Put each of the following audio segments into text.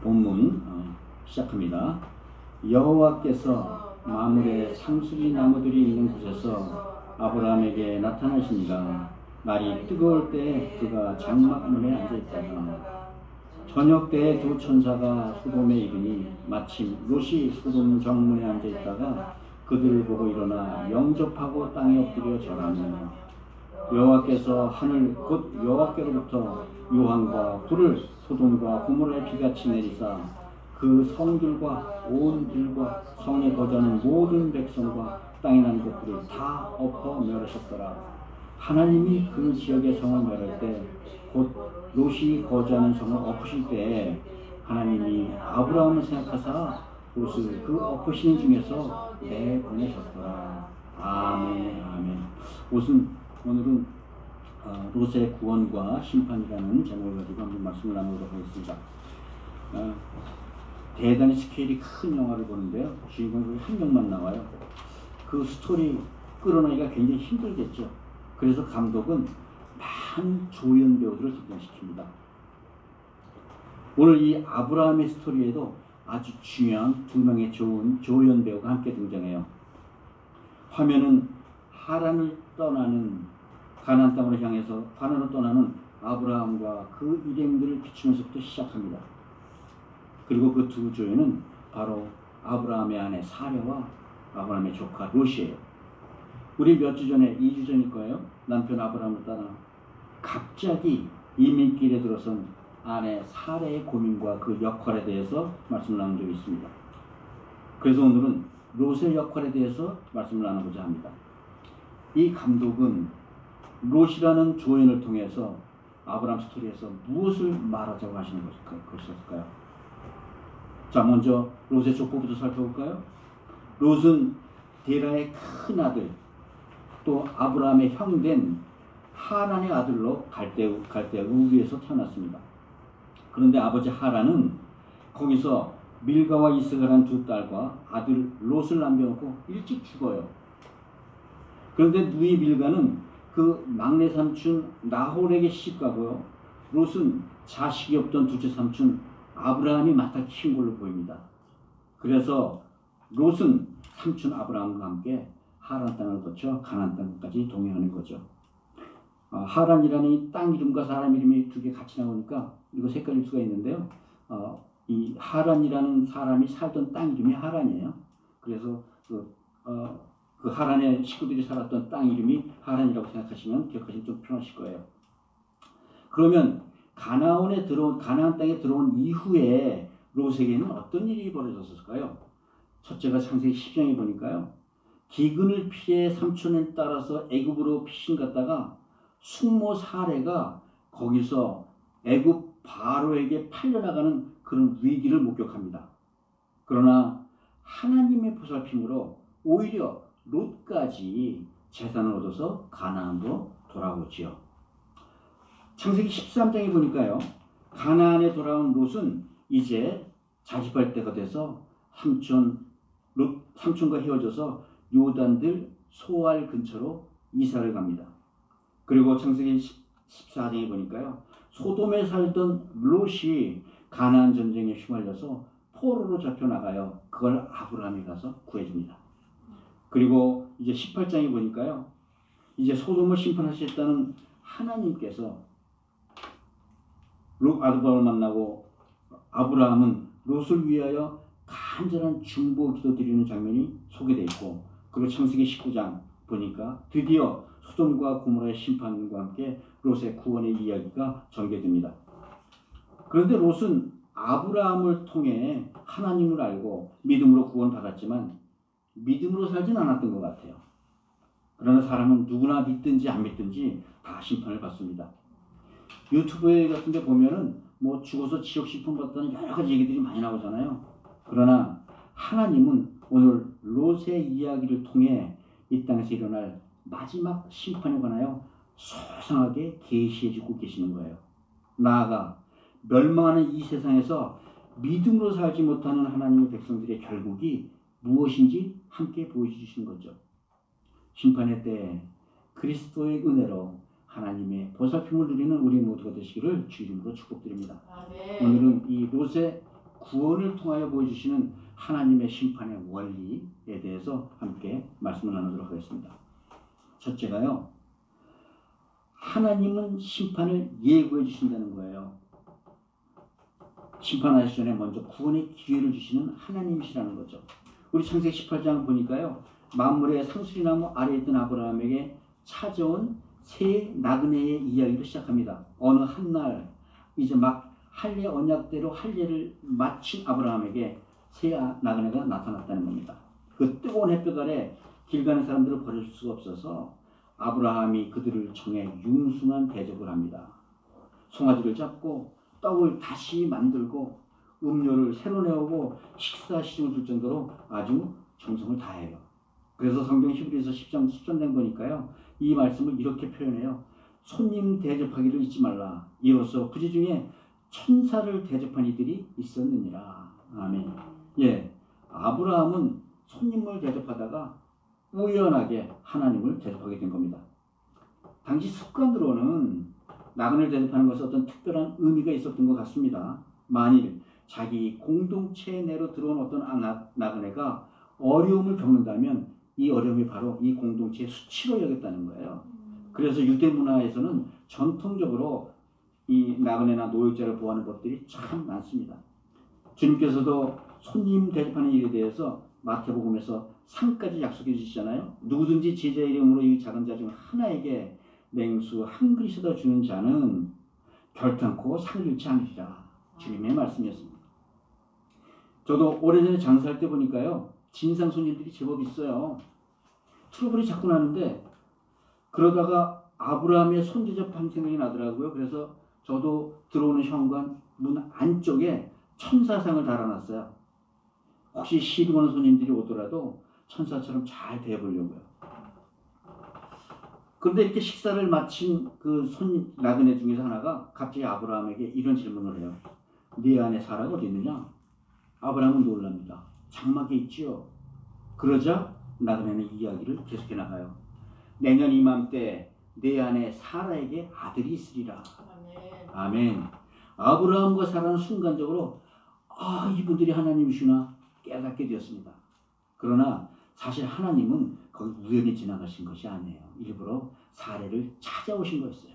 본문 시작합니다. 여호와께서 마물에 상수리 나무들이 있는 곳에서 아브라함에게 나타나시니라. 날이 뜨거울 때 그가 장막문에 앉아있다가 저녁 때에 두 천사가 소돔에 이르니 마침 롯이 소돔 정문에 앉아있다가 그들을 보고 일어나 영접하고 땅에 엎드려 절하며 여호와께서 하늘 곧 여호와께로부터 유황과 불을 소돔과 고모라에 비같이 내리사 그 성들과 온 들과 성에 거주하는 모든 백성과 땅에 난 것들을 다 엎어 멸하셨더라. 하나님이 그 지역의 성을 멸할 때 곧 롯이 거주하는 성을 엎으실 때 하나님이 아브라함을 생각하사 롯을 그 엎으시는 중에서 내보내셨더라. 아멘. 아멘. 오늘은 롯의 구원과 심판이라는 제목을 가지고 한번 말씀을 나누도록 하겠습니다. 대단히 스케일이 큰 영화를 보는데요. 주인공이 한 명만 나와요. 그 스토리 끌어내기가 굉장히 힘들겠죠. 그래서 감독은 많은 조연 배우들을 등장시킵니다. 오늘 이 아브라함의 스토리에도 아주 중요한 두 명의 좋은 조연 배우가 함께 등장해요. 화면은 하란을 떠나는 가나안 땅으로 향해서 하란을 떠나는 아브라함과 그 일행들을 비추면서부터 시작합니다. 그리고 그 두 조연은 바로 아브라함의 아내 사레와 아브라함의 조카 롯이에요. 우리 몇 주 전에, 2주 전일 거예요. 남편 아브라함을 떠나 갑자기 이민길에 들어선 아내 사레의 고민과 그 역할에 대해서 말씀을 나눈 적이 있습니다. 그래서 오늘은 롯의 역할에 대해서 말씀을 나누고자 합니다. 이 감독은 롯이라는 조연을 통해서 아브라함 스토리에서 무엇을 말하자고 하시는 것일까요? 자, 먼저 롯의 족보부터 살펴볼까요? 롯은 데라의 큰 아들, 또 아브라함의 형된 하란의 아들로 갈대 우르에서 태어났습니다. 그런데 아버지 하란은 거기서 밀가와 이스가라는 두 딸과 아들 롯을 남겨놓고 일찍 죽어요. 그런데 누이 밀가는 그 막내 삼촌 나홀에게 시집가고요. 롯은 자식이 없던 둘째 삼촌 아브라함이 맡아 키운 걸로 보입니다. 그래서 롯은 삼촌 아브라함과 함께 하란 땅을 거쳐 가나안 땅까지 동행하는 거죠. 하란이라는 이 땅 이름과 사람 이름이 두 개 같이 나오니까 이거 헷갈릴 수가 있는데요. 이 하란이라는 사람이 살던 땅 이름이 하란이에요. 그래서 그 하란의 식구들이 살았던 땅 이름이 하란이라고 생각하시면 기억하시면 좀 편하실 거예요. 그러면 가나안 땅에 들어온 이후에 롯에게는 어떤 일이 벌어졌을까요? 첫째가 창세기 10장에 보니까요. 기근을 피해 삼촌을 따라서 애굽으로 피신 갔다가 숙모 사레가 거기서 애굽 바로에게 팔려나가는 그런 위기를 목격합니다. 그러나 하나님의 보살핌으로 오히려 롯까지 재산을 얻어서 가나안으로 돌아오지요. 창세기 13장에 보니까요. 가나안에 돌아온 롯은 이제 자집할 때가 돼서 삼촌과 헤어져서 요단들 소알 근처로 이사를 갑니다. 그리고 창세기 14장에 보니까요. 소돔에 살던 롯이 가나안 전쟁에 휘말려서 포로로 잡혀나가요. 그걸 아브라함이 가서 구해줍니다. 그리고 이제 18장에 보니까요. 이제 소돔을 심판하시겠다는 하나님께서 롯 아브라함을 만나고 아브라함은 롯을 위하여 간절한 중보 기도 드리는 장면이 소개되어 있고, 그리고 창세기 19장 보니까 드디어 소돔과 고모라의 심판과 함께 롯의 구원의 이야기가 전개됩니다. 그런데 롯은 아브라함을 통해 하나님을 알고 믿음으로 구원받았지만 믿음으로 살진 않았던 것 같아요. 그러나 사람은 누구나 믿든지 안 믿든지 다 심판을 받습니다. 유튜브에 같은 데 보면은 뭐 죽어서 지옥 심판 받다는 여러 가지 얘기들이 많이 나오잖아요. 그러나 하나님은 오늘 롯의 이야기를 통해 이 땅에서 일어날 마지막 심판에 관하여 소상하게 계시해주고 계시는 거예요. 나아가 멸망하는 이 세상에서 믿음으로 살지 못하는 하나님의 백성들의 결국이 무엇인지 함께 보여주시는 거죠. 심판의 때 그리스도의 은혜로 하나님의 보살핌을 누리는 우리 모두가 되시기를 주 이름으로 축복드립니다. 오늘은 이 롯의 구원을 통하여 보여주시는 하나님의 심판의 원리에 대해서 함께 말씀을 나누도록 하겠습니다. 첫째가요, 하나님은 심판을 예고해 주신다는 거예요. 심판하시기 전에 먼저 구원의 기회를 주시는 하나님이시라는 거죠. 우리 창세기 18장 보니까요, 만물의 상수리나무 아래에 있던 아브라함에게 찾아온 새 나그네의 이야기를 시작합니다. 어느 한날 이제 막 할례 언약대로 할례를 마친 아브라함에게 새 나그네가 나타났다는 겁니다. 그 뜨거운 햇볕 아래 길 가는 사람들을 버려줄 수가 없어서 아브라함이 그들을 정해 융숭한 대접을 합니다. 송아지를 잡고 떡을 다시 만들고 음료를 새로 내오고 식사 시중을 줄 정도로 아주 정성을 다해요. 그래서 성경 히브리서 10장 13장 보니까요, 이 말씀을 이렇게 표현해요. 손님 대접하기를 잊지 말라. 이로써 부지 중에 천사를 대접한 이들이 있었느니라. 아멘. 예, 아브라함은 손님을 대접하다가 우연하게 하나님을 대접하게 된 겁니다. 당시 습관으로는 나그네를 대접하는 것은 어떤 특별한 의미가 있었던 것 같습니다. 만일 자기 공동체 내로 들어온 어떤 나그네가 어려움을 겪는다면 이 어려움이 바로 이 공동체의 수치로 여겼다는 거예요. 그래서 유대 문화에서는 전통적으로 이 나그네나 노역자를 보호하는 법들이 참 많습니다. 주님께서도 손님 대접하는 일에 대해서 마태복음에서 상까지 약속해 주시잖아요. 누구든지 제자의 이름으로 이 작은 자 중 하나에게 냉수 한 그릇이라도 주는 자는 결탄코 상을 잃지 않으리라. 주님의 말씀이었습니다. 저도 오래전에 장사할 때 보니까요, 진상 손님들이 제법 있어요. 트러블이 자꾸 나는데 그러다가 아브라함의 손대접한 생각이 나더라고요. 그래서 저도 들어오는 현관 문 안쪽에 천사상을 달아놨어요. 혹시 시비 오는 손님들이 오더라도 천사처럼 잘 대해보려고요. 그런데 이렇게 식사를 마친 그 손님 나그네 중에서 하나가 갑자기 아브라함에게 이런 질문을 해요. 네 안에 사라가 어디 있느냐? 아브라함은 놀랍니다. 장막에 있지요. 그러자 나그네는 이야기를 계속해 나가요. 내년 이맘때 내 안에 사라에게 아들이 있으리라. 아멘. 아브라함과 사라는 순간적으로 이분들이 하나님이시구나 깨닫게 되었습니다. 그러나 사실 하나님은 거기 우연히 지나가신 것이 아니에요. 일부러 사례를 찾아오신 거였어요.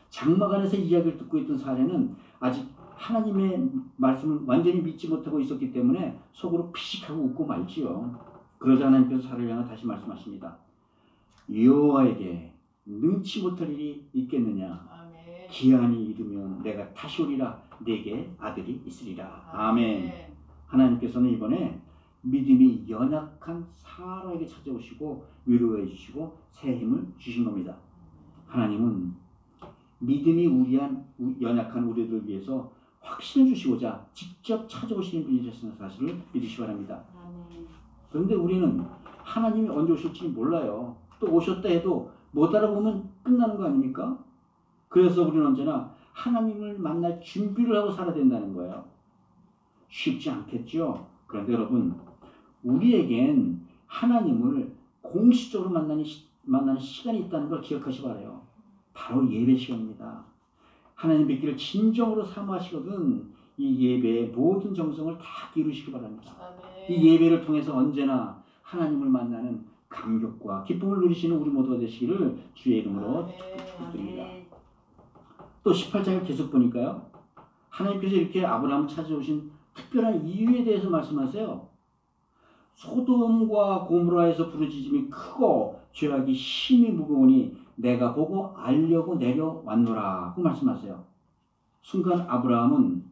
장막 안에서 이야기를 듣고 있던 사례는 아직 하나님의 말씀을 완전히 믿지 못하고 있었기 때문에 속으로 피식하고 웃고 말지요. 그러자 하나님께서 사례를 향해 다시 말씀하십니다. 여호와에게 능치 못할 일이 있겠느냐? 아멘. 기한이 이르면 내가 다시 오리라. 내게 아들이 있으리라. 아멘. 하나님께서는 이번에 믿음이 연약한 사라에게 찾아오시고 위로해 주시고 새 힘을 주신 겁니다. 하나님은 믿음이 연약한 우리들을 위해서 확신을 주시고자 직접 찾아오시는 분이셨다는 사실을 믿으시기 바랍니다. 그런데 우리는 하나님이 언제 오실지 몰라요. 또 오셨다 해도 못 알아보면 끝나는 거 아닙니까? 그래서 우리는 언제나 하나님을 만날 준비를 하고 살아야 된다는 거예요. 쉽지 않겠죠? 그런데 여러분, 우리에겐 하나님을 공식적으로 만나는 시간이 있다는 걸 기억하시기 바라요. 바로 예배 시간입니다. 하나님 뵙기를 진정으로 사모하시거든 이 예배의 모든 정성을 다 기울이시기 바랍니다. 아멘. 이 예배를 통해서 언제나 하나님을 만나는 감격과 기쁨을 누리시는 우리 모두가 되시기를 주의 이름으로 축복드립니다. 또 18장을 계속 보니까요, 하나님께서 이렇게 아브라함을 찾아오신 특별한 이유에 대해서 말씀하세요. 소돔과 고모라에서 부르짖음이 크고 죄악이 심히 무거우니 내가 보고 알려고 내려왔노라 고 말씀하세요. 순간 아브라함은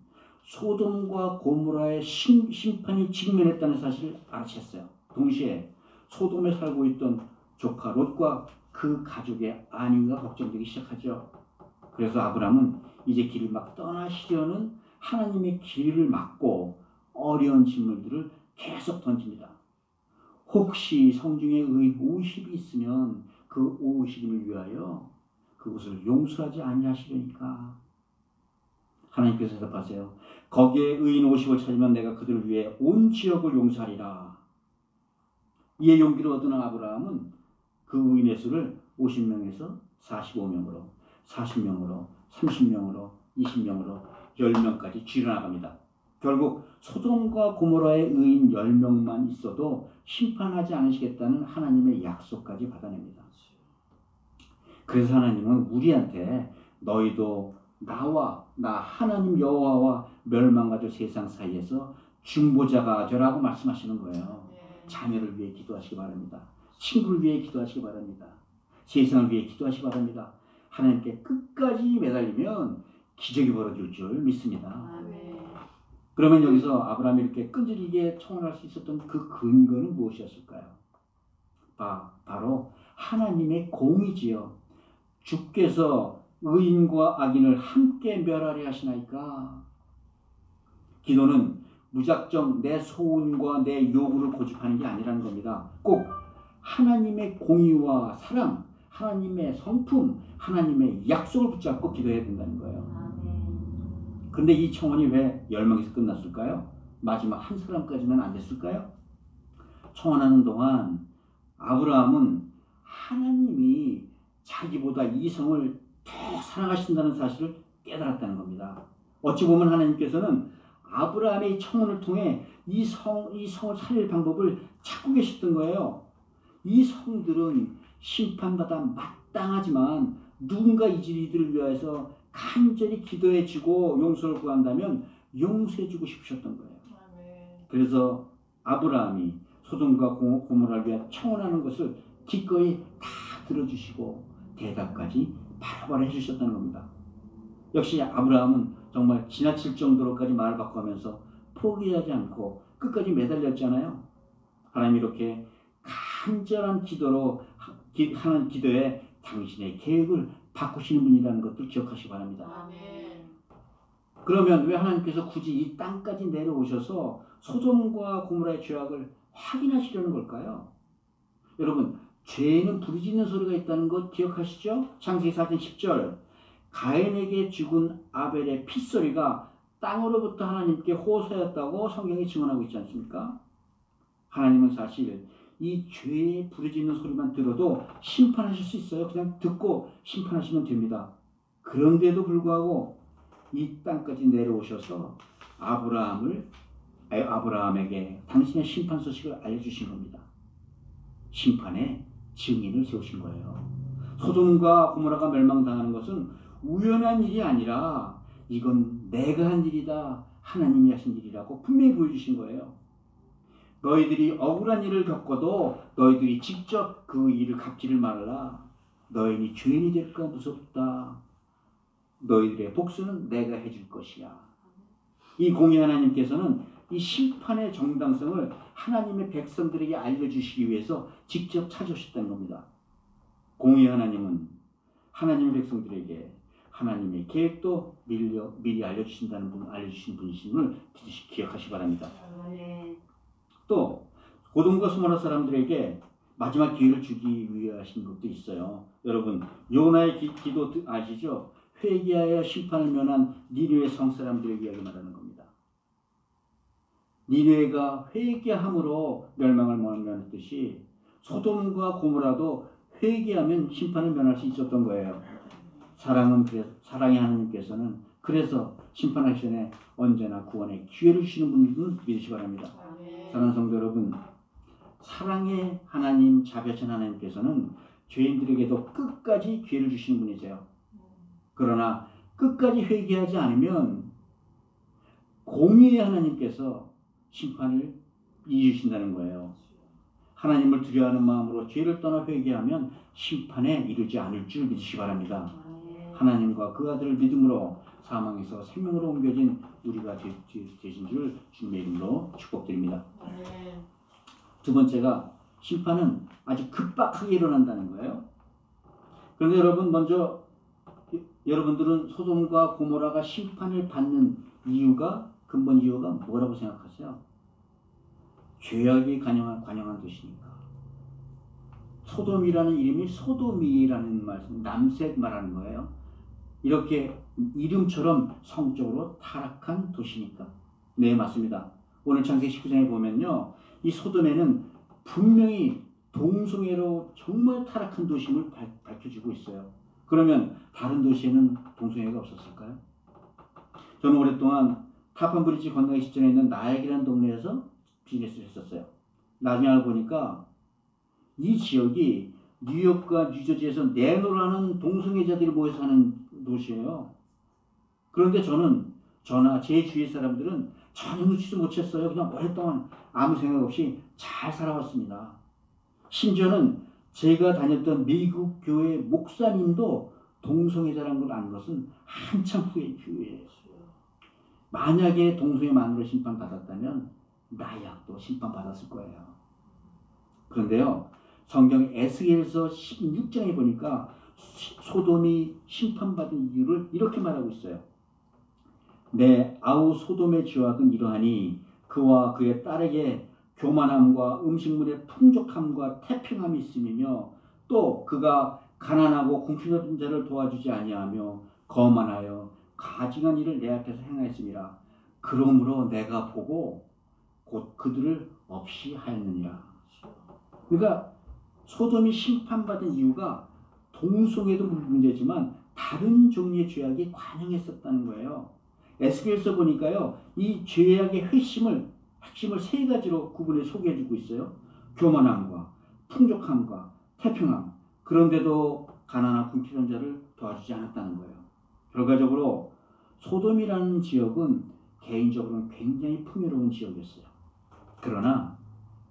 소돔과 고모라의 심판이 직면했다는 사실을 알아챘어요. 동시에 소돔에 살고 있던 조카 롯과 그 가족의 안위가 걱정되기 시작하죠. 그래서 아브라함은 이제 길을 막 떠나시려는 하나님의 길을 막고 어려운 질문들을 계속 던집니다. 혹시 성중에 의인 50이 있으면 그 50인을 위하여 그것을 용서하지 아니하시려니까. 하나님께서 대답하세요. 거기에 의인 50을 찾으면 내가 그들을 위해 온 지역을 용서하리라. 이에 용기를 얻은 아브라함은 그 의인의 수를 50명에서 45명으로, 40명으로, 30명으로, 20명으로, 10명까지 줄여나갑니다. 결국 소돔과 고모라의 의인 10명만 있어도 심판하지 않으시겠다는 하나님의 약속까지 받아냅니다. 그래서 하나님은 우리한테 너희도 나와 나 하나님 여호와와 멸망받을 세상 사이에서 중보자가 되라고 말씀하시는 거예요. 자녀를 위해 기도하시기 바랍니다. 친구를 위해 기도하시기 바랍니다. 세상을 위해 기도하시기 바랍니다. 하나님께 끝까지 매달리면 기적이 벌어질 줄 믿습니다. 그러면 여기서 아브라함이 이렇게 끈질기게 청혼할 수 있었던 그 근거는 무엇이었을까요? 바로 하나님의 공의지요. 주께서 의인과 악인을 함께 멸하려 하시나이까. 기도는 무작정 내 소원과 내 요구를 고집하는 게 아니라는 겁니다. 꼭 하나님의 공의와 사랑, 하나님의 성품, 하나님의 약속을 붙잡고 기도해야 된다는 거예요. 그런데 이 청원이 왜 10명에서 끝났을까요? 마지막 한 사람까지는 안 됐을까요? 청원하는 동안 아브라함은 하나님이 자기보다 이성을 더 사랑하신다는 사실을 깨달았다는 겁니다. 어찌 보면 하나님께서는 아브라함의 청원을 통해 이 성을 살릴 방법을 찾고 계셨던 거예요. 이 성들은 심판받아 마땅하지만 누군가 이들을 위해서 간절히 기도해주고 용서를 구한다면 용서해주고 싶으셨던 거예요. 그래서 아브라함이 소돔과 고모라를 위해 청원하는 것을 기꺼이 다 들어주시고 대답까지 바로바로 해주셨다는 겁니다. 역시 아브라함은 정말 지나칠 정도로까지 말을 바꿔가면서 포기하지 않고 끝까지 매달렸잖아요. 하나님이 이렇게 간절한 기도로 하는 기도에 당신의 계획을 바꾸시는 분이라는 것도 기억하시기 바랍니다. 아멘. 그러면 왜 하나님께서 굳이 이 땅까지 내려오셔서 소돔과 고모라의 죄악을 확인하시려는 걸까요? 여러분, 죄에는 부르짖는 소리가 있다는 것 기억하시죠? 창세기 4장 10절 가인에게 죽은 아벨의 핏소리가 땅으로부터 하나님께 호소하였다고 성경이 증언하고 있지 않습니까? 하나님은 사실 이 죄의 부르짖는 소리만 들어도 심판하실 수 있어요. 그냥 듣고 심판하시면 됩니다. 그런데도 불구하고 이 땅까지 내려오셔서 아브라함에게 당신의 심판 소식을 알려주신 겁니다. 심판의 증인을 세우신 거예요. 소돔과 고모라가 멸망당하는 것은 우연한 일이 아니라 이건 내가 한 일이다. 하나님이 하신 일이라고 분명히 보여주신 거예요. 너희들이 억울한 일을 겪어도 너희들이 직접 그 일을 갚지를 말라. 너희는 죄인이 될까 무섭다. 너희들의 복수는 내가 해줄 것이야. 이 공의 하나님께서는 이 심판의 정당성을 하나님의 백성들에게 알려주시기 위해서 직접 찾아오셨다는 겁니다. 공의 하나님은 하나님의 백성들에게 하나님의 계획도 미리 알려주신 분이심을 기억하시기 바랍니다. 또 고돔과 소모라 사람들에게 마지막 기회를 주기 위해 하신 것도 있어요. 여러분, 요나의 기도 아시죠? 회개하여 심판을 면한 니느웨 성 사람들의 이야기 말하는 겁니다. 니느웨가 회개함으로 멸망을 면했듯이 소돔과 고모라도 회개하면 심판을 면할 수 있었던 거예요. 사랑의 하나님께서는 그래서 심판하기 전에 언제나 구원의 기회를 주시는 분들은 믿으시기 바랍니다. 사랑하는 성도 여러분, 사랑의 하나님, 자비하신 하나님께서는 죄인들에게도 끝까지 기회를 주시는 분이세요. 그러나 끝까지 회개하지 않으면 공의의 하나님께서 심판을 이루신다는 거예요. 하나님을 두려워하는 마음으로 죄를 떠나 회개하면 심판에 이르지 않을 줄 믿으시기 바랍니다. 하나님과 그 아들을 믿음으로 사망에서 생명으로 옮겨진 우리가 되신 줄 주님의 이름으로 축복드립니다. 두 번째가 심판은 아주 급박하게 일어난다는 거예요. 그런데 먼저 여러분들은 소돔과 고모라가 심판을 받는 근본 이유가 뭐라고 생각하세요? 죄악이 관영한 도시니까. 소돔이라는 이름이 소돔이라는 말씀, 남색 말하는 거예요. 이렇게 이름처럼 성적으로 타락한 도시니까. 네, 맞습니다. 오늘 창세기 19장에 보면요, 이 소돔에는 분명히 동성애로 정말 타락한 도심을 밝혀주고 있어요. 그러면 다른 도시에는 동성애가 없었을까요? 저는 오랫동안 타판 브리지 건너기 직전에 있는 나약이라는 동네에서 비즈니스를 했었어요. 나중에 알고 보니까 이 지역이 뉴욕과 뉴저지에서 내노라는 동성애자들이 모여 사는 도시예요. 그런데 저나 제 주위 사람들은 전혀 눈치도 못 챘어요. 그냥 오랫동안 아무 생각 없이 잘 살아왔습니다. 심지어는 제가 다녔던 미국 교회 목사님도 동성애자라는 걸 아는 것은 한참 후에였어요. 만약에 동성애만으로 심판받았다면 나약도 심판받았을 거예요. 그런데요, 성경 에스겔서 16장에 보니까 소돔이 심판받은 이유를 이렇게 말하고 있어요. 내 아우 소돔의 죄악은 이러하니 그와 그의 딸에게 교만함과 음식물의 풍족함과 태평함이 있음이며 또 그가 가난하고 궁핍한 자를 도와주지 아니하며 거만하여 가증한 일을 내 앞에서 행하였음이라. 그러므로 내가 보고 곧 그들을 없이 하였느니라. 그러니까 소돔이 심판받은 이유가 동성애도 문제지만 다른 종류의 죄악이 관영했었다는 거예요. 에스겔서 보니까요, 이 죄악의 핵심을 세 가지로 구분해 소개해주고 있어요. 교만함과 풍족함과 태평함. 그런데도 가난한 궁핍한 자를 도와주지 않았다는 거예요. 결과적으로 소돔이라는 지역은 개인적으로는 굉장히 풍요로운 지역이었어요. 그러나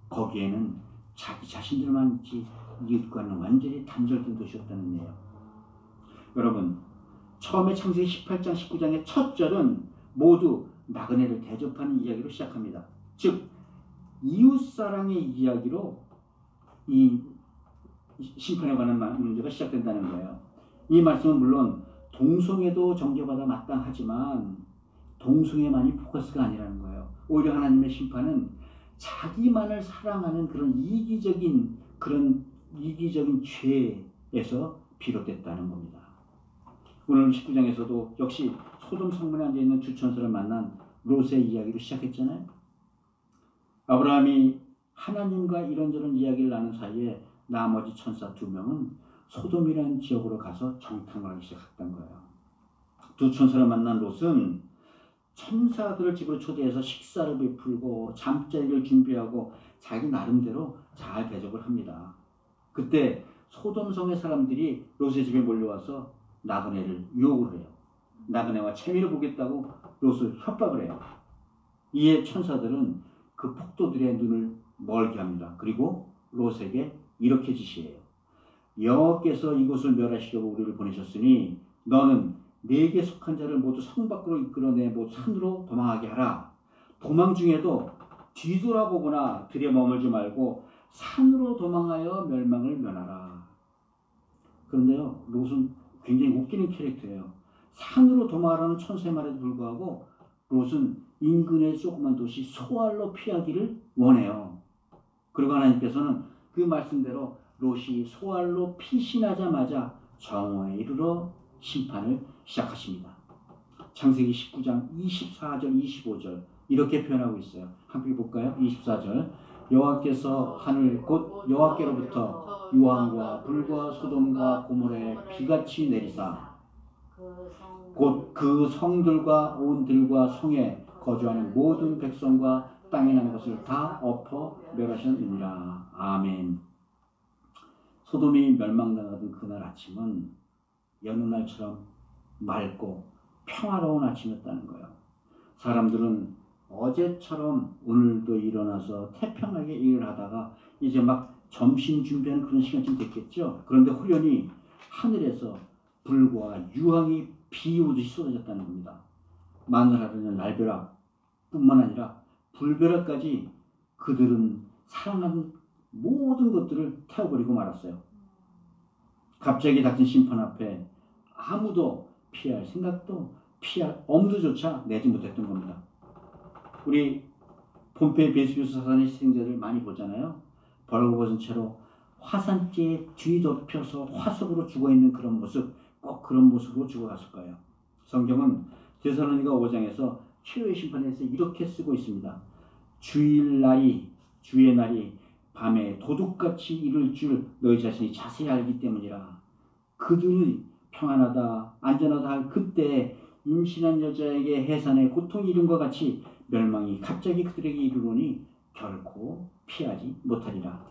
거기에는 자기 자신들만 있지 이웃과는 완전히 단절된 도시였다는 거예요. 여러분, 처음에 창세기 18장 19장의 첫 절은 모두 나그네를 대접하는 이야기로 시작합니다. 즉 이웃사랑의 이야기로 이 심판에 관한 문제가 시작된다는 거예요. 이 말씀은 물론 동성애도 정죄받아 마땅하지만 동성애만이 포커스가 아니라는 거예요. 오히려 하나님의 심판은 자기만을 사랑하는 그런 이기적인 죄에서 비롯됐다는 겁니다. 오늘 19장에서도 역시 소돔 성문에 앉아있는 두 천사를 만난 롯의 이야기로 시작했잖아요. 아브라함이 하나님과 이런저런 이야기를 나눈 사이에 나머지 천사 2명은 소돔이라는 지역으로 가서 정탐을 하기 시작했던 거예요. 두 천사를 만난 롯은 천사들을 집으로 초대해서 식사를 베풀고 잠자리를 준비하고 자기 나름대로 잘 대접을 합니다. 그때 소돔성의 사람들이 롯의 집에 몰려와서 나그네를 유혹을 해요. 나그네와 체미를 보겠다고 롯을 협박을 해요. 이에 천사들은 그 폭도들의 눈을 멀게 합니다. 그리고 롯에게 이렇게 지시해요. 여호와께서 이곳을 멸하시려고 우리를 보내셨으니 너는 네게 속한 자를 모두 성 밖으로 이끌어내 모두 산으로 도망하게 하라. 도망 중에도 뒤돌아보거나 들에 머물지 말고 산으로 도망하여 멸망을 면하라. 그런데요, 롯은 굉장히 웃기는 캐릭터예요. 산으로 도망하라는 천사의 말에도 불구하고 롯은 인근의 조그만 도시 소알로 피하기를 원해요. 그리고 하나님께서는 그 말씀대로 롯이 소알로 피신하자마자 정오에 이르러 심판을 시작하십니다. 창세기 19장 24절 25절 이렇게 표현하고 있어요. 함께 볼까요? 24절 여호와께서 하늘 곧 여호와께로부터 유황과 불과 소돔과 고모라에 비같이 내리사 곧 그 성들과 온 들과 성에 거주하는 모든 백성과 땅에 나는 것을 다 엎어 멸하셨느니라. 아멘. 소돔이 멸망당하던 그날 아침은 여느 날처럼 맑고 평화로운 아침이었다는 거예요. 사람들은 어제처럼 오늘도 일어나서 태평하게 일을 하다가 이제 막 점심 준비하는 그런 시간쯤 됐겠죠. 그런데忽然히 하늘에서 불과 유황이 비 오듯이 쏟아졌다는 겁니다. 마늘하루는 날벼락 뿐만 아니라 불벼락까지 그들은 사랑하는 모든 것들을 태워버리고 말았어요. 갑자기 닥친 심판 앞에 아무도 피할 생각도 피할 엄두조차 내지 못했던 겁니다. 우리 폼페이 베수비우스 사단의 희생자들 많이 보잖아요. 벌거벗은 채로 화산재에 뒤덮여서 화석으로 죽어있는 그런 모습, 꼭 그런 모습으로 죽어갔을 거예요. 성경은 데살로니가 5장에서 최후의 심판에서 이렇게 쓰고 있습니다. 주의 날이 밤에 도둑같이 이를 줄 너희 자신이 자세히 알기 때문이라. 그들이 평안하다 안전하다 할 그때에 임신한 여자에게 해산의 고통이 이름과 같이 멸망이 갑자기 그들에게 이르노니 결코 피하지 못하리라.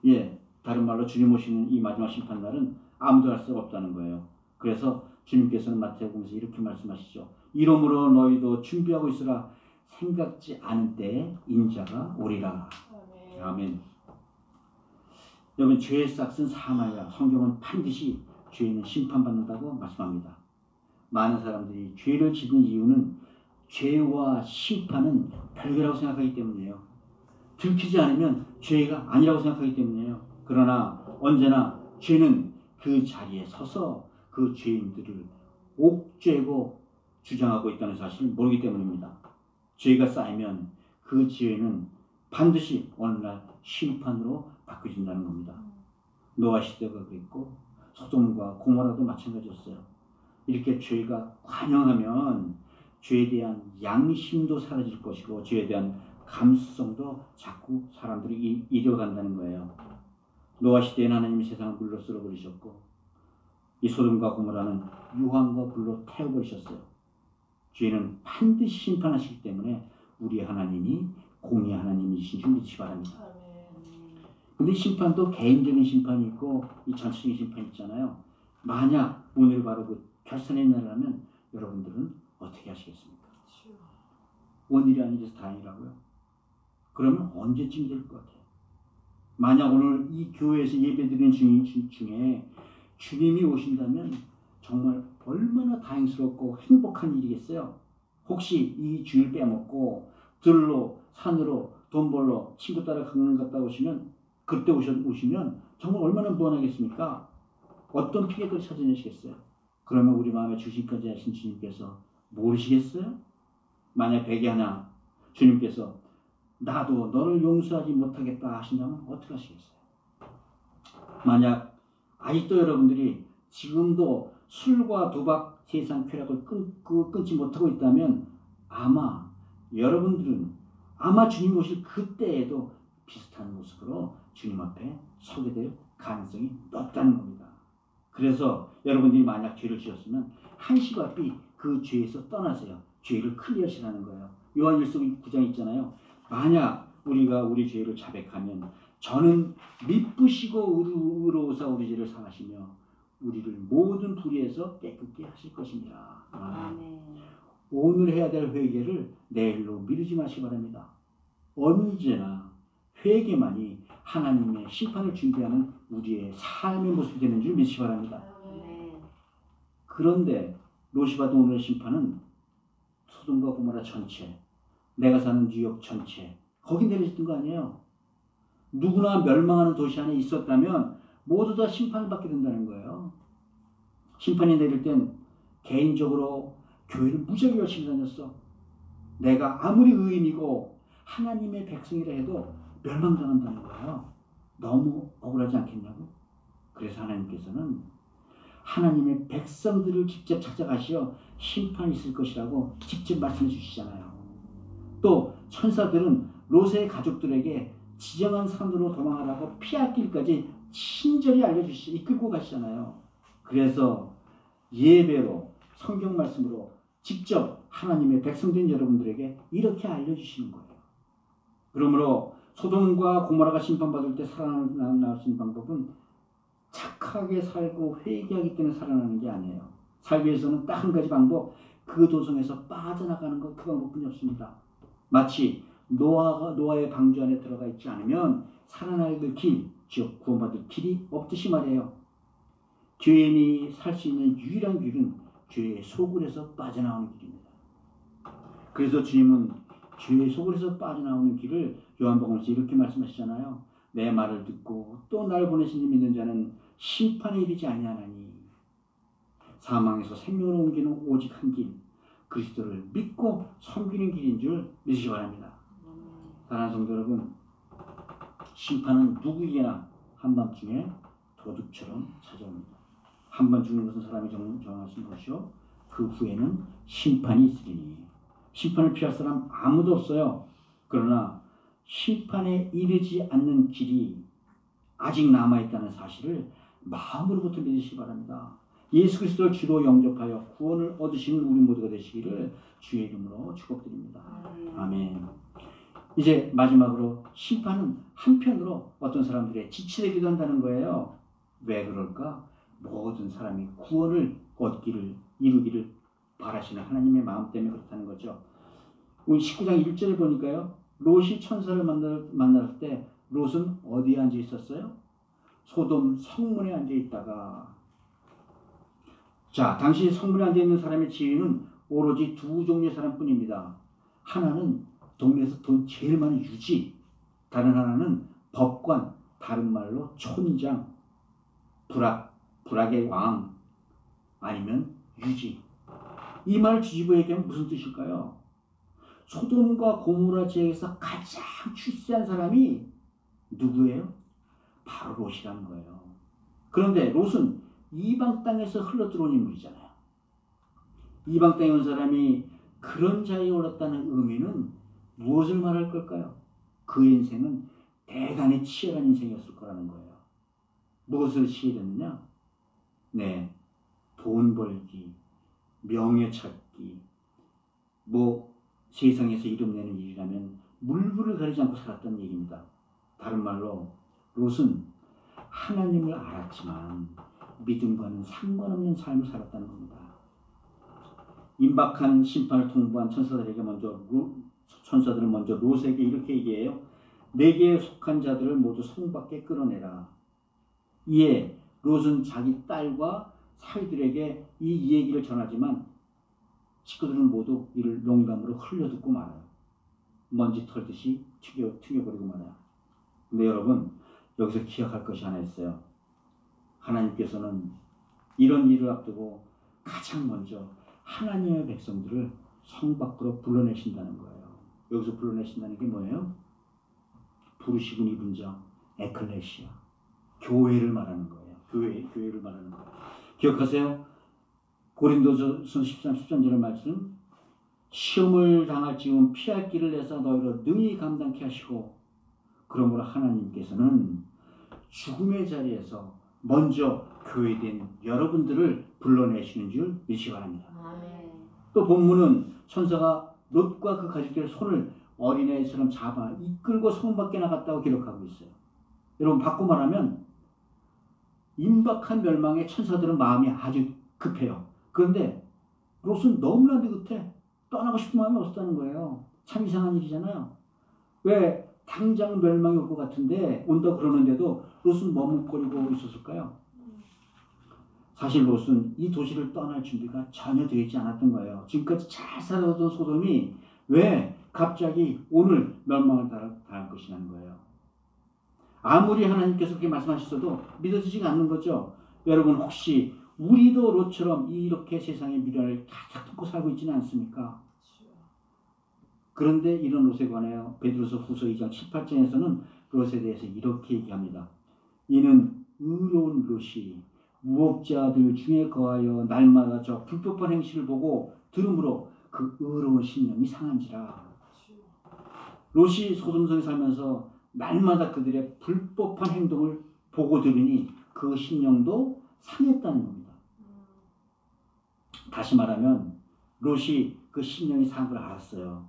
예, 다른 말로 주님 오시는 이 마지막 심판날은 아무도 알 수가 없다는 거예요. 그래서 주님께서는 마태복음에서 이렇게 말씀하시죠. 이러므로 너희도 준비하고 있으라. 생각지 않은 때에 인자가 오리라. 아멘. 여러분, 죄의 싹은 사망이라. 성경은 반드시 죄인은 심판받는다고 말씀합니다. 많은 사람들이 죄를 짓는 이유는 죄와 심판은 별개라고 생각하기 때문이에요. 들키지 않으면 죄가 아니라고 생각하기 때문이에요. 그러나 언제나 죄는 그 자리에 서서 그 죄인들을 옥죄고 주장하고 있다는 사실을 모르기 때문입니다. 죄가 쌓이면 그 죄는 반드시 어느 날 심판으로 바뀌어진다는 겁니다. 노아 시대가 그랬고 소돔과 고모라도 마찬가지였어요. 이렇게 죄가 관영하면 죄에 대한 양심도 사라질 것이고 죄에 대한 감수성도 자꾸 사람들이 잃어간다는 거예요. 노아 시대에는 하나님이 세상을 물로 쓸어버리셨고 이 소돔과 고모라는 유황과 불로 태워버리셨어요. 죄는 반드시 심판하시기 때문에 우리 하나님이 공의 하나님이신 줄 믿으시기 바랍니다. 근데 심판도 개인적인 심판이 있고 이 전체적인 심판이 있잖아요. 만약 오늘 바로 그 결산의 날이라면 여러분들은 어떻게 하시겠습니까? 오늘이 아니라서 다행이라고요. 그러면 언제쯤 될 것 같아요? 만약 오늘 이 교회에서 예배드리는 중에 주님이 오신다면 정말 얼마나 다행스럽고 행복한 일이겠어요. 혹시 이 주일 빼먹고 들로 산으로 돈 벌러 친구 따라 강릉 갔다 오시면 그때 오시면 정말 얼마나 무안하겠습니까? 어떤 피해를 찾아내시겠어요? 그러면 우리 마음에 주심까지 하신 주님께서 모르시겠어요? 만약 베개 하나 주님께서 나도 너를 용서하지 못하겠다 하신다면 어떻게 하시겠어요? 만약 아직도 여러분들이 지금도 술과 도박 세상 쾌락을 끊지 못하고 있다면 아마 여러분들은 아마 주님 오실 그때에도 비슷한 모습으로 주님 앞에 서게 될 가능성이 높다는 겁니다. 그래서 여러분들이 만약 죄를 지었으면 한시바삐 그 죄에서 떠나세요. 죄를 클리어시라는 거예요. 요한일서 9장 있잖아요. 만약 우리가 우리 죄를 자백하면 저는 미쁘시고 의로우사 우리 죄를 사하시며 우리를 모든 불의에서 깨끗게 하실 것입니다. 오늘 해야 될 회개를 내일로 미루지 마시기 바랍니다. 언제나 회개만이 하나님의 심판을 준비하는 우리의 삶의 모습이 되는 줄 믿으시기 바랍니다. 그런데 롯이 받은 오늘의 심판은 소돔과 고모라 전체, 내가 사는 뉴욕 전체 거기 내려졌던 거 아니에요. 누구나 멸망하는 도시 안에 있었다면 모두 다 심판을 받게 된다는 거예요. 심판이 내릴 땐 개인적으로 교회를 무지하게 열심히 다녔어. 내가 아무리 의인이고 하나님의 백성이라 해도 멸망당한다는 거예요. 너무 억울하지 않겠냐고. 그래서 하나님께서는 하나님의 백성들을 직접 찾아가시어 심판이 있을 것이라고 직접 말씀해 주시잖아요. 또 천사들은 롯의 가족들에게 지정한 산으로 도망하라고 피할 길까지 친절히 알려주시 이끌고 가시잖아요. 그래서 예배로 성경 말씀으로 직접 하나님의 백성된 여러분들에게 이렇게 알려주시는 거예요. 그러므로 소돔과 고모라가 심판받을 때 살아날 수 있는 방법은 착하게 살고 회개하기 때문에 살아나는 게 아니에요. 살기 위해서는 딱 한 가지 방법, 그 도성에서 빠져나가는 것, 그 방법뿐이 없습니다. 마치 노아의 방주 안에 들어가 있지 않으면 살아나야 될 길, 즉 구원받을 길이 없듯이 말이에요. 죄인이 살 수 있는 유일한 길은 죄의 소굴에서 빠져나오는 길입니다. 그래서 주님은 죄의 소굴에서 빠져나오는 길을 요한복음에서 이렇게 말씀하시잖아요. 내 말을 듣고 또 날 보내신 이 믿는 자는 심판에 이르지 아니하나니 사망에서 생명으로 옮기는 오직 한 길, 그리스도를 믿고 섬기는 길인 줄 믿으시기 바랍니다. 사랑하는 성도 여러분, 심판은 누구에게나 한밤중에 도둑처럼 찾아옵니다. 한번 죽는 것은 사람이 정하신 것이요 그 후에는 심판이 있으리니 심판을 피할 사람 아무도 없어요. 그러나 심판에 이르지 않는 길이 아직 남아있다는 사실을 마음으로부터 믿으시기 바랍니다. 예수 그리스도를 주로 영접하여 구원을 얻으시는 우리 모두가 되시기를 주의 이름으로 축복드립니다. 아멘. 이제 마지막으로 심판은 한편으로 어떤 사람들의 지체되기도 한다는 거예요. 왜 그럴까? 모든 사람이 구원을 얻기를 이루기를 바라시는 하나님의 마음 때문에 그렇다는 거죠. 우리 19장 1절에 보니까요. 롯이 천사를 만났을 때 롯은 어디에 앉아 있었어요? 소돔 성문에 앉아 있다가, 자, 당시 성문에 앉아 있는 사람의 지위는 오로지 두 종류의 사람뿐입니다. 하나는 동네에서 돈 제일 많은 유지, 다른 하나는 법관, 다른 말로 촌장, 불악의 왕, 아니면 유지. 이 말을 뒤집어 얘기하면 무슨 뜻일까요? 소돔과 고모라 지역에서 가장 출세한 사람이 누구예요? 바로 롯이라는 거예요. 그런데 롯은 이방 땅에서 흘러들어온 인물이잖아요. 이방 땅에 온 사람이 그런 자리에 올랐다는 의미는 무엇을 말할 걸까요? 그 인생은 대단히 치열한 인생이었을 거라는 거예요. 무엇을 치열했느냐? 네, 돈 벌기, 명예 찾기, 세상에서 이름 내는 일이라면 물불을 가리지 않고 살았다는 얘기입니다. 다른 말로 롯은 하나님을 알았지만 믿음과는 상관없는 삶을 살았다는 겁니다. 임박한 심판을 통보한 천사들은 먼저 롯에게 이렇게 얘기해요. 내게 속한 자들을 모두 성 밖에 끌어내라. 이에 롯은 자기 딸과 사위들에게 이 얘기를 전하지만 식구들은 모두 이를 농담으로 흘려듣고 말아요. 먼지 털듯이 튀겨버리고 말아요. 근데 여러분, 여기서 기억할 것이 하나 있어요. 하나님께서는 이런 일을 앞두고 가장 먼저 하나님의 백성들을 성 밖으로 불러내신다는 거예요. 여기서 불러내신다는 게 뭐예요? 부르시고 입은 자, 에클레시아, 교회를 말하는 거예요. 교회를 말하는 거예요. 기억하세요? 고린도서 13절의 말씀, 시험을 당할지은 피할 길을 내서 너희로 능히 감당케 하시고, 그러므로 하나님께서는 죽음의 자리에서 먼저 교회된 여러분들을 불러내시는 줄 믿으시기 바랍니다. 또 본문은 천사가 롯과 그 가족들의 손을 어린애처럼 잡아 이끌고 성 밖에 나갔다고 기록하고 있어요. 여러분, 바꿔 말하면 임박한 멸망에 천사들은 마음이 아주 급해요. 그런데 롯은 너무나 느긋해. 떠나고 싶은 마음이 없었다는 거예요. 참 이상한 일이잖아요. 왜 당장 멸망이 올 것 같은데 온다 그러는데도 롯은 머뭇거리고 있었을까요? 사실 롯은 이 도시를 떠날 준비가 전혀 되어 있지 않았던 거예요. 지금까지 잘 살아오던 소돔이 왜 갑자기 오늘 멸망을 당할 것이라는 거예요. 아무리 하나님께서 그렇게 말씀하셨어도 믿어지지가 않는 거죠. 여러분, 혹시 우리도 롯처럼 이렇게 세상의 미련을 가득 품고 살고 있지는 않습니까? 그런데 이런 롯에 관하여 베드로서 후서 2장 18절에서는 롯에 대해서 이렇게 얘기합니다. 이는 의로운 롯이 무업자들 중에 거하여 날마다 저 불법한 행실을 보고 들음으로 그 의로운 심령이 상한지라. 롯이 소돔성에 살면서 날마다 그들의 불법한 행동을 보고 들으니 그 심령도 상했다는 겁니다. 다시 말하면 롯이 그 심령이 상한 걸 알았어요.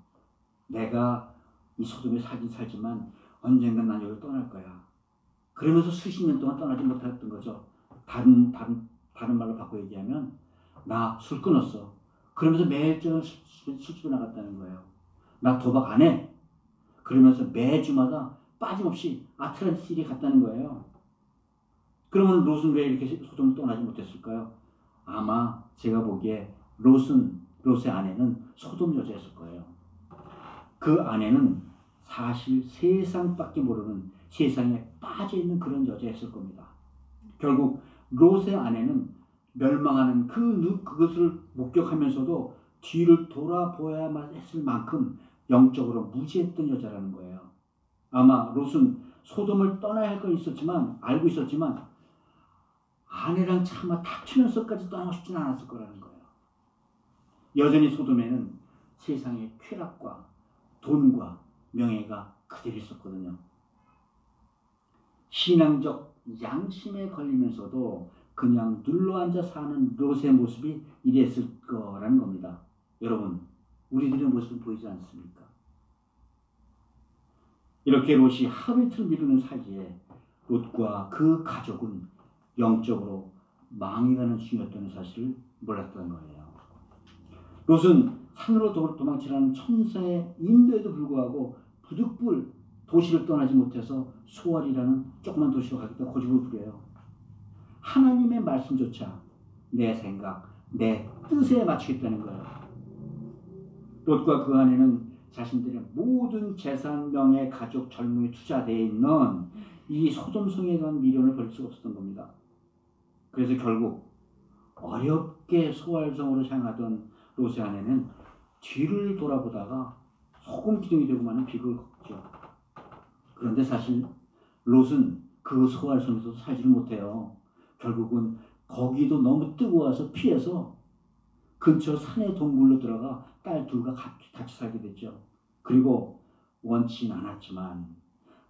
내가 이 소돔에 살지만 언젠간 난 여기를 떠날 거야. 그러면서 수십 년 동안 떠나지 못했던 거죠. 다른 말로 바꿔 얘기하면 나 술 끊었어. 그러면서 매일 술집에 나갔다는 거예요. 나 도박 안 해. 그러면서 매주마다 빠짐없이 아틀란티스에 갔다는 거예요. 그러면 롯은 왜 이렇게 소돔을 떠나지 못했을까요? 아마 제가 보기에 롯의 아내는 소돔 여자였을 거예요. 그 아내는 사실 세상밖에 모르는 세상에 빠져있는 그런 여자였을 겁니다. 결국 롯의 아내는 멸망하는 그것을 목격하면서도 뒤를 돌아보아야만 했을 만큼 영적으로 무지했던 여자라는 거예요. 아마 롯은 소돔을 떠나야 할 건 알고 있었지만 아내랑 차마 다투면서까지 떠나고 싶지는 않았을 거라는 거예요. 여전히 소돔에는 세상의 쾌락과 돈과 명예가 그대로 있었거든요. 신앙적 양심에 걸리면서도 그냥 눌러앉아 사는 롯의 모습이 이랬을 거라는 겁니다. 여러분, 우리들의 모습은 보이지 않습니까? 이렇게 롯이 하루 이틀 미루는 사이에 롯과 그 가족은 영적으로 망해가는 중이었다는 사실을 몰랐던 거예요. 롯은 산으로 도망치라는 천사의 인도에도 불구하고 부득불 도시를 떠나지 못해서 소알이라는 조그만 도시로 가겠다 고집을 부려요. 하나님의 말씀조차 내 생각, 내 뜻에 맞추겠다는 거예요. 롯과 그 아내는 자신들의 모든 재산, 명예, 가족, 젊음이 투자되어 있는 이 소돔성에 대한 미련을 버릴 수가 없었던 겁니다. 그래서 결국 어렵게 소알성으로 향하던 롯의 아내는 뒤를 돌아보다가 소금 기둥이 되고 마는 비극을 겪죠. 그런데 사실 롯은 그 소알성에서 살지를 못해요. 결국은 거기도 너무 뜨거워서 피해서 근처 산의 동굴로 들어가 딸 둘과 같이 살게 됐죠. 그리고 원치는 않았지만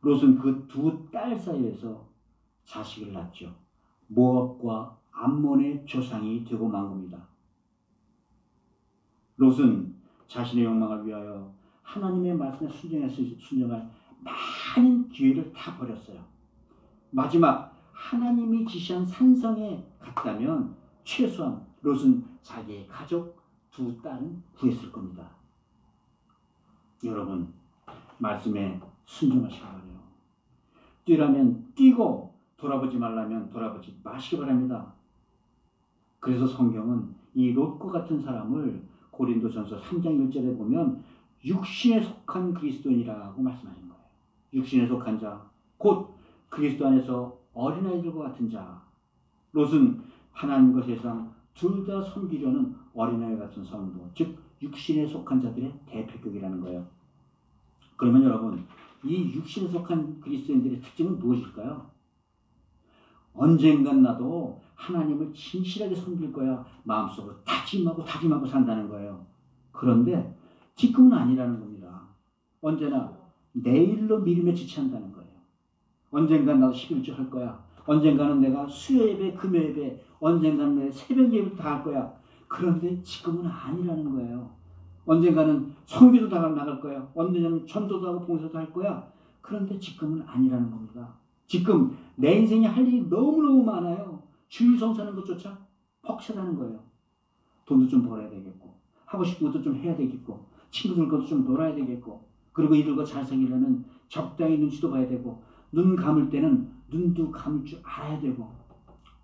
롯은 그 두 딸 사이에서 자식을 낳죠. 모압과 암몬의 조상이 되고 만 겁니다. 롯은 자신의 욕망을 위하여 하나님의 말씀에 순종할 많은 기회를 다 버렸어요. 마지막 하나님이 지시한 산성에 갔다면 최소한 롯은 자기의 가족 두 딸은 구했을 겁니다. 여러분, 말씀에 순종하시기 바라요. 뛰라면 뛰고 돌아보지 말라면 돌아보지 마시기 바랍니다. 그래서 성경은 이 롯과 같은 사람을 고린도전서 3장 1절에 보면 육신에 속한 그리스도인이라고 말씀하신 거예요. 육신에 속한 자, 곧 그리스도 안에서 어린아이들과 같은 자. 롯은 하나님과 세상 둘 다 섬기려는 어린아이 같은 성도, 즉 육신에 속한 자들의 대표격이라는 거예요. 그러면 여러분, 이 육신에 속한 그리스도인들의 특징은 무엇일까요? 언젠간 나도 하나님을 진실하게 섬길 거야 마음속으로 다짐하고 산다는 거예요. 그런데 지금은 아니라는 겁니다. 언제나 내일로 미루며 지체한다는 거예요. 언젠간 나도 11조 할 거야. 언젠가는 내가 수요 예배, 금요 예배, 언젠가는 내 새벽 예배 다 할 거야. 그런데 지금은 아니라는 거예요. 언젠가는 성교도 다 나갈 거야. 언젠가는 전도도 하고 봉사도 할 거야. 그런데 지금은 아니라는 겁니다. 지금 내 인생에 할 일이 너무너무 많아요. 주일 성사하는 것조차 벅차다는 거예요. 돈도 좀 벌어야 되겠고, 하고 싶은 것도 좀 해야 되겠고, 친구들과도 좀 놀아야 되겠고, 그리고 이들과 잘 사귀려면 적당히 눈치도 봐야 되고, 눈 감을 때는 눈도 감을 줄 알아야 되고,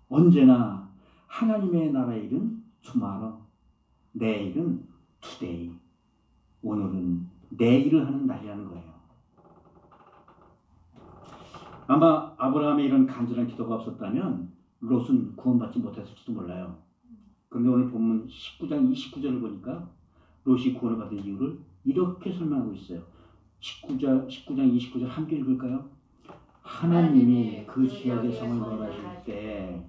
언제나 하나님의 나라의 일은 tomorrow, 내일은 today, 오늘은 내일을 하는 날이라는 거예요. 아마 아브라함의 이런 간절한 기도가 없었다면 롯은 구원받지 못했을지도 몰라요. 그런데 오늘 본문 19장 29절을 보니까 롯이 구원을 받은 이유를 이렇게 설명하고 있어요. 19장 29절 함께 읽을까요? 하나님이 그 지역의 성을 멸하실 때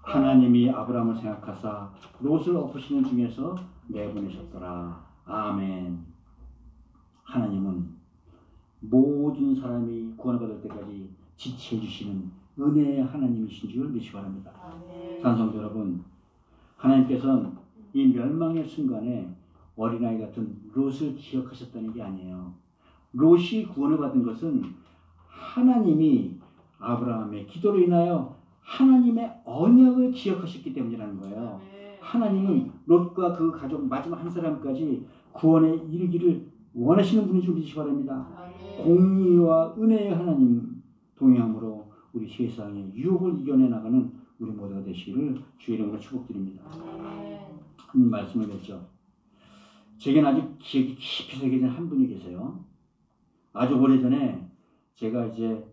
하나님이 아브라함을 생각하사 롯을 엎으시는 중에서 내보내셨더라. 아멘. 하나님은 모든 사람이 구원을 받을 때까지 지체해 주시는 은혜의 하나님이신 줄 믿으시기 바랍니다. 산성도 여러분, 하나님께서는 이 멸망의 순간에 어린아이 같은 롯을 기억하셨다는 게 아니에요. 롯이 구원을 받은 것은 하나님이 아브라함의 기도로 인하여 하나님의 언약을 기억하셨기 때문이라는 거예요. 하나님은 롯과 그 가족 마지막 한 사람까지 구원에 이르기를 원하시는 분인 줄 믿으시기 바랍니다. 공의와 은혜의 하나님 동행함으로 우리 세상의 유혹을 이겨내 나가는 우리 모두가 되시기를 주의 이름으로 축복드립니다. 하나님 말씀을 맺죠. 제겐 아주 기억이 깊이 새겨진 한 분이 계세요. 아주 오래전에 제가 이제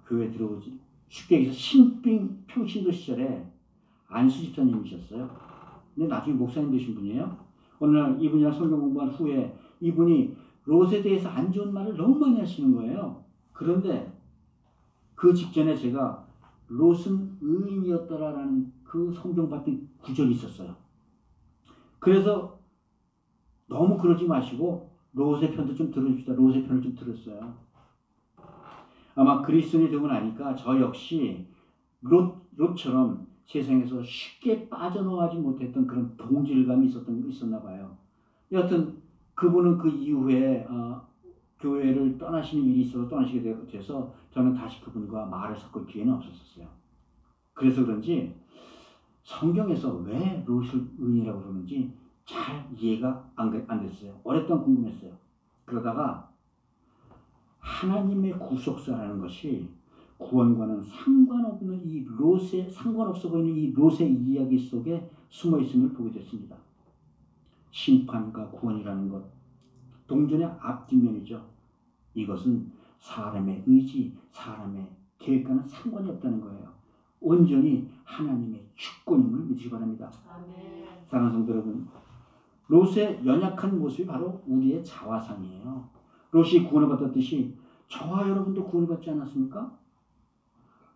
교회 들어오지 쉽게 얘기해서 신빙 평신도 시절에 안수 집사님이셨어요. 근데 나중에 목사님 되신 분이에요. 어느 날 이분이랑 성경 공부한 후에 이분이 롯에 대해서 안 좋은 말을 너무 많이 하시는 거예요. 그런데 그 직전에 제가 롯은 의인이었더라라는 그 성경 같은 구절이 있었어요. 그래서 너무 그러지 마시고 롯의 편도 좀 들어줍시다. 롯의 편을 좀 들었어요. 아마 그리스도인이 되고 나니까 저 역시 롯처럼 세상에서 쉽게 빠져나가지 못했던 그런 동질감이 있었나 봐요. 여하튼 그분은 그 이후에 교회를 떠나시는 일이 있어서 떠나시게 돼서 저는 다시 그분과 말을 섞을 기회는 없었어요. 그래서 그런지 성경에서 왜 롯을 의인이라고 그러는지 잘 이해가 안 됐어요. 오랫동안 궁금했어요. 그러다가 하나님의 구속사라는 것이 구원과는 상관없어 보이는 이 롯의 이야기 속에 숨어 있음을 보게 됐습니다. 심판과 구원이라는 것, 동전의 앞뒷면이죠. 이것은 사람의 의지, 사람의 계획과는 상관이 없다는 거예요. 온전히 하나님의 주권임을 믿으시기 바랍니다. 아멘. 사랑하는 성도 여러분, 롯의 연약한 모습이 바로 우리의 자화상이에요. 롯이 구원을 받았듯이 저와 여러분도 구원을 받지 않았습니까?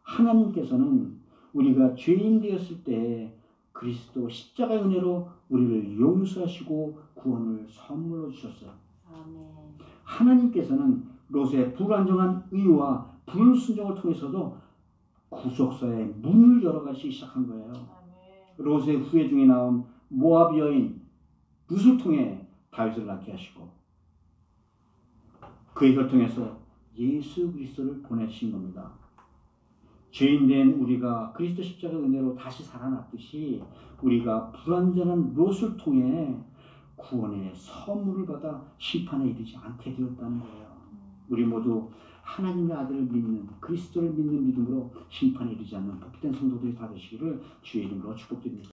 하나님께서는 우리가 죄인 되었을 때 그리스도 십자가의 은혜로 우리를 용서하시고 구원을 선물로 주셨어요. 아멘. 하나님께서는 롯의 불안정한 의와 불순종을 통해서도 구속사의 문을 열어가시기 시작한 거예요. 아멘. 롯의 후예 중에 나온 모압 여인 룻을 통해 다윗을 낳게 하시고 그의 혈통에서 예수 그리스도를 보내신 겁니다. 죄인된 우리가 그리스도 십자가 은혜로 다시 살아났듯이 우리가 불완전한 롯을 통해 구원의 선물을 받아 심판에 이르지 않게 되었다는 거예요. 우리 모두 하나님의 아들을 믿는 그리스도를 믿는 믿음으로 심판에 이르지 않는 복된 성도들이 다 되시기를 주의 이름으로 축복드립니다.